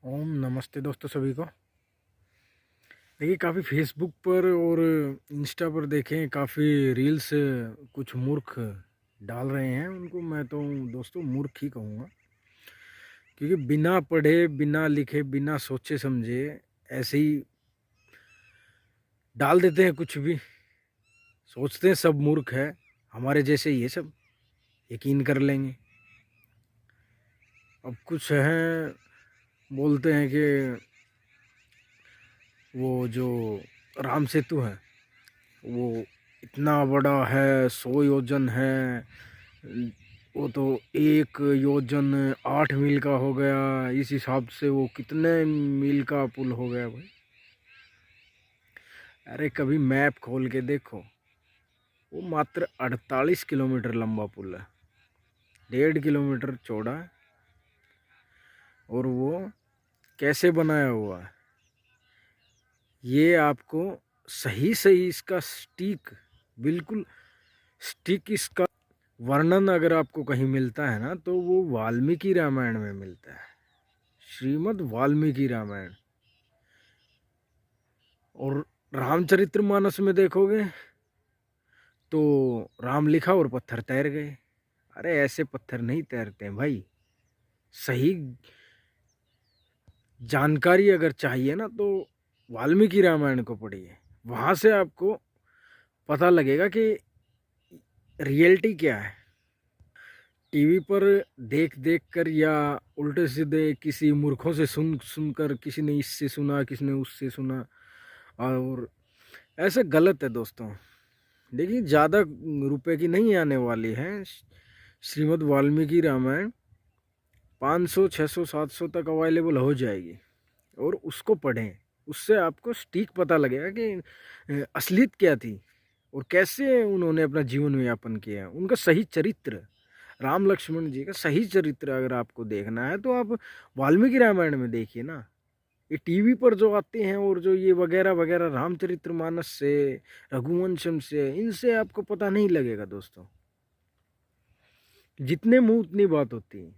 ओम नमस्ते दोस्तों सभी को। देखिए काफ़ी फेसबुक पर और इंस्टा पर देखें काफ़ी रील्स कुछ मूर्ख डाल रहे हैं। उनको मैं तो दोस्तों मूर्ख ही कहूँगा, क्योंकि बिना पढ़े बिना लिखे बिना सोचे समझे ऐसे ही डाल देते हैं कुछ भी। सोचते हैं सब मूर्ख है, हमारे जैसे ये सब यकीन कर लेंगे। अब कुछ हैं बोलते हैं कि वो जो राम सेतु है वो इतना बड़ा है, 100 योजन है। वो तो 1 योजन 8 मील का हो गया। इस हिसाब से वो कितने मील का पुल हो गया भाई। अरे कभी मैप खोल के देखो, वो मात्र 48 किलोमीटर लंबा पुल है, 1.5 किलोमीटर चौड़ा है। और वो कैसे बनाया हुआ है, ये आपको सही सही इसका स्टिक, बिल्कुल स्टिक इसका वर्णन अगर आपको कहीं मिलता है ना, तो वो वाल्मीकि रामायण में मिलता है, श्रीमद् वाल्मीकि रामायण। और रामचरितमानस में देखोगे तो राम लिखा और पत्थर तैर गए। अरे ऐसे पत्थर नहीं तैरते हैं भाई। सही जानकारी अगर चाहिए ना, तो वाल्मीकि रामायण को पढ़िए, वहां से आपको पता लगेगा कि रियलिटी क्या है। टीवी पर देख देख कर या उल्टे सीधे किसी मूर्खों से सुन सुनकर, किसी ने इससे सुना किसी ने उससे सुना, और ऐसे गलत है दोस्तों। देखिए ज़्यादा रुपए की नहीं आने वाली है श्रीमद् वाल्मीकि रामायण। 500 600 700 तक अवेलेबल हो जाएगी, और उसको पढ़ें। उससे आपको सटीक पता लगेगा कि असलियत क्या थी और कैसे उन्होंने अपना जीवन यापन किया। उनका सही चरित्र, राम लक्ष्मण जी का सही चरित्र अगर आपको देखना है तो आप वाल्मीकि रामायण में देखिए ना। ये टीवी पर जो आते हैं और जो ये वगैरह वगैरह रामचरितमानस से, रघुवंशम से, इनसे आपको पता नहीं लगेगा दोस्तों। जितने मुंह उतनी बात होती है।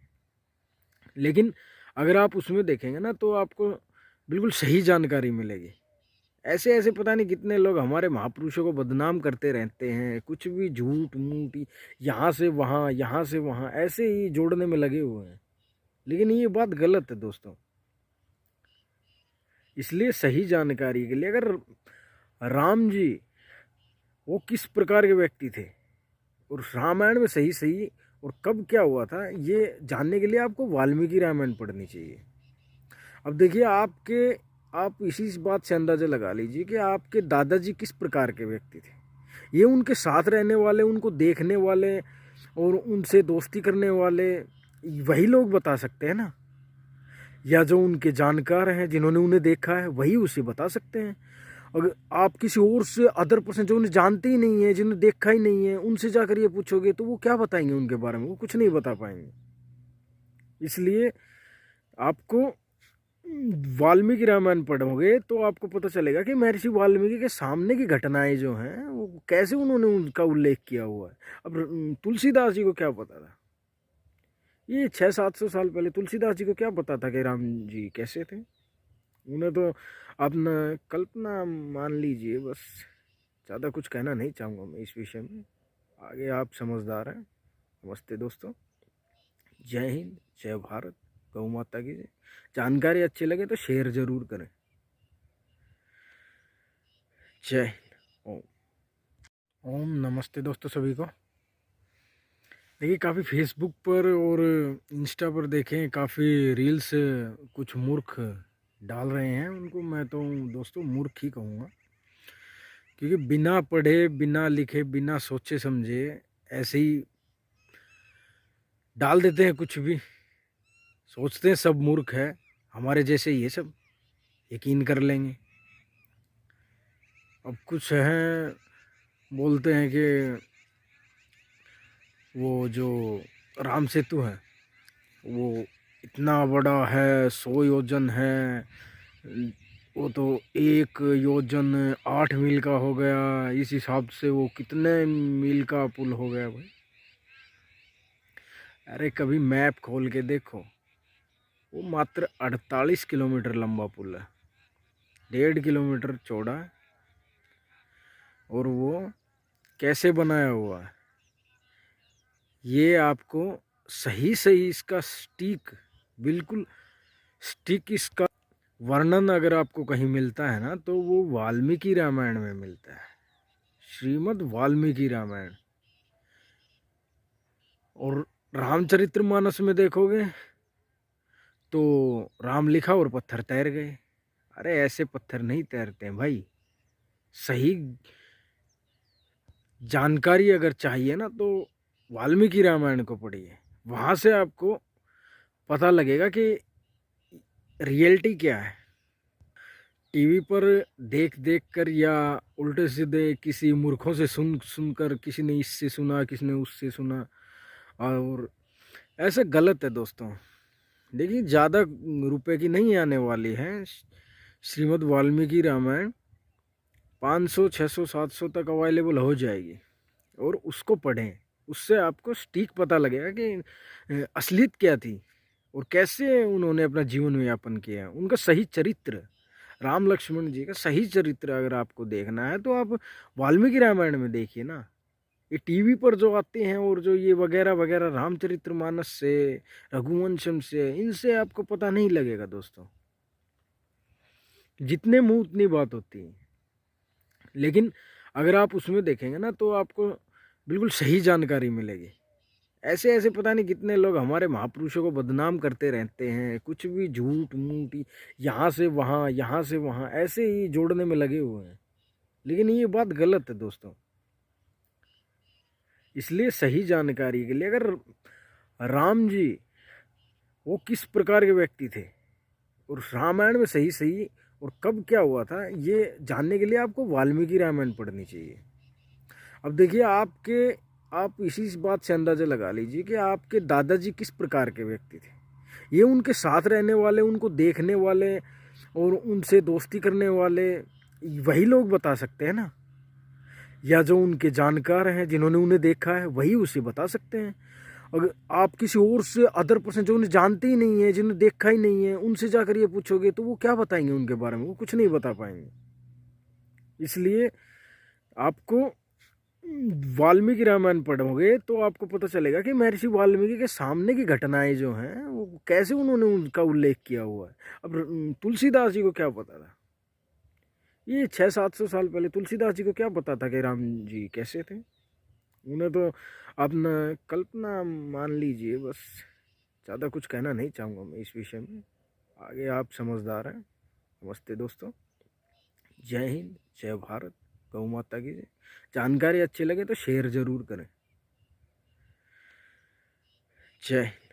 लेकिन अगर आप उसमें देखेंगे ना, तो आपको बिल्कुल सही जानकारी मिलेगी। ऐसे ऐसे पता नहीं कितने लोग हमारे महापुरुषों को बदनाम करते रहते हैं, कुछ भी झूठ मूठ, यहाँ से वहाँ यहाँ से वहाँ ऐसे ही जोड़ने में लगे हुए हैं। लेकिन ये बात गलत है दोस्तों। इसलिए सही जानकारी के लिए, अगर राम जी वो किस प्रकार के व्यक्ति थे और रामायण में सही सही और कब क्या हुआ था, ये जानने के लिए आपको वाल्मीकि रामायण पढ़नी चाहिए। अब देखिए आप इसी बात से अंदाजा लगा लीजिए कि आपके दादाजी किस प्रकार के व्यक्ति थे। ये उनके साथ रहने वाले, उनको देखने वाले और उनसे दोस्ती करने वाले वही लोग बता सकते हैं ना, या जो उनके जानकार हैं जिन्होंने उन्हें देखा है वही उसे बता सकते हैं। अगर आप किसी और से, अदर पर्सन जो उन्हें जानते ही नहीं है, जिन्हें देखा ही नहीं है, उनसे जाकर ये पूछोगे तो वो क्या बताएंगे उनके बारे में? वो कुछ नहीं बता पाएंगे। इसलिए आपको वाल्मीकि रामायण पढ़ोगे तो आपको पता चलेगा कि महर्षि वाल्मीकि के सामने की घटनाएं जो हैं वो कैसे उन्होंने उनका उल्लेख किया हुआ है। अब तुलसीदास जी को क्या पता था? ये 600 700 साल पहले तुलसीदास जी को क्या पता था कि राम जी कैसे थे? उन्हें तो अपना कल्पना मान लीजिए बस। ज़्यादा कुछ कहना नहीं चाहूँगा मैं इस विषय में। आगे आप समझदार हैं। नमस्ते दोस्तों, जय हिंद, जय भारत, गौ माता की जय। जानकारी अच्छी लगे तो शेयर जरूर करें। जय हिंद। ओम ओम नमस्ते दोस्तों सभी को। देखिए काफ़ी फेसबुक पर और इंस्टा पर देखें काफ़ी रील्स कुछ मूर्ख डाल रहे हैं। उनको मैं तो दोस्तों मूर्ख ही कहूँगा, क्योंकि बिना पढ़े बिना लिखे बिना सोचे समझे ऐसे ही डाल देते हैं कुछ भी। सोचते हैं सब मूर्ख है, हमारे जैसे ये सब यकीन कर लेंगे। अब कुछ हैं बोलते हैं कि वो जो राम सेतु है वो इतना बड़ा है, 100 योजन है। वो तो 1 योजन 8 मील का हो गया। इस हिसाब से वो कितने मील का पुल हो गया भाई। अरे कभी मैप खोल के देखो, वो मात्र 48 किलोमीटर लंबा पुल है, 1.5 किलोमीटर चौड़ा है। और वो कैसे बनाया हुआ है, ये आपको सही सही इसका स्टिक, बिल्कुल स्टिक इसका वर्णन अगर आपको कहीं मिलता है ना, तो वो वाल्मीकि रामायण में मिलता है, श्रीमद् वाल्मीकि रामायण। और रामचरितमानस में देखोगे तो राम लिखा और पत्थर तैर गए। अरे ऐसे पत्थर नहीं तैरते हैं भाई। सही जानकारी अगर चाहिए ना, तो वाल्मीकि रामायण को पढ़िए, वहां से आपको पता लगेगा कि रियलिटी क्या है। टीवी पर देख देख कर या उल्टे सीधे किसी मूर्खों से सुन सुनकर, किसी ने इससे सुना, किसी ने उससे सुना, और ऐसे गलत है दोस्तों। देखिए ज़्यादा रुपए की नहीं आने वाली है श्रीमद् वाल्मीकि रामायण, 500 600 700 तक अवेलेबल हो जाएगी। और उसको पढ़ें, उससे आपको स्टीक पता लगेगा कि असलियत क्या थी और कैसे उन्होंने अपना जीवन यापन किया। उनका सही चरित्र, राम लक्ष्मण जी का सही चरित्र अगर आपको देखना है तो आप वाल्मीकि रामायण में देखिए ना। ये टीवी पर जो आते हैं और जो ये वगैरह वगैरह रामचरितमानस से, रघुवंशम से, इनसे आपको पता नहीं लगेगा दोस्तों। जितने मुंह उतनी बात होती है। लेकिन अगर आप उसमें देखेंगे ना तो आपको बिल्कुल सही जानकारी मिलेगी। ऐसे ऐसे पता नहीं कितने लोग हमारे महापुरुषों को बदनाम करते रहते हैं, कुछ भी झूठ मूठ, यहाँ से वहाँ, यहाँ से वहाँ, ऐसे ही जोड़ने में लगे हुए हैं। लेकिन ये बात गलत है दोस्तों। इसलिए सही जानकारी के लिए, अगर राम जी वो किस प्रकार के व्यक्ति थे और रामायण में सही सही और कब क्या हुआ था, ये जानने के लिए आपको वाल्मीकि रामायण पढ़नी चाहिए। अब देखिए आप इसी बात से अंदाजा लगा लीजिए कि आपके दादाजी किस प्रकार के व्यक्ति थे। ये उनके साथ रहने वाले, उनको देखने वाले और उनसे दोस्ती करने वाले वही लोग बता सकते हैं ना, या जो उनके जानकार हैं जिन्होंने उन्हें देखा है वही उसे बता सकते हैं। अगर आप किसी और से, अदर पर्सन जो उन्हें जानते ही नहीं है, जिन्हें देखा ही नहीं है, उनसे जाकर ये पूछोगे तो वो क्या बताएंगे उनके बारे में, वो कुछ नहीं बता पाएंगे। इसलिए आपको वाल्मीकि रामायण पढ़ोगे तो आपको पता चलेगा कि महर्षि वाल्मीकि के सामने की घटनाएं जो हैं वो कैसे उन्होंने उनका उल्लेख किया हुआ है। अब तुलसीदास जी को क्या पता था, ये 600-700 साल पहले तुलसीदास जी को क्या पता था कि राम जी कैसे थे। उन्हें तो अपना कल्पना मान लीजिए बस। ज़्यादा कुछ कहना नहीं चाहूँगा मैं इस विषय में, आगे आप समझदार हैं। नमस्ते दोस्तों, जय हिंद, जय भारत, गौ माता की जय। जानकारी अच्छी लगे तो शेयर ज़रूर करें। जय हिंद।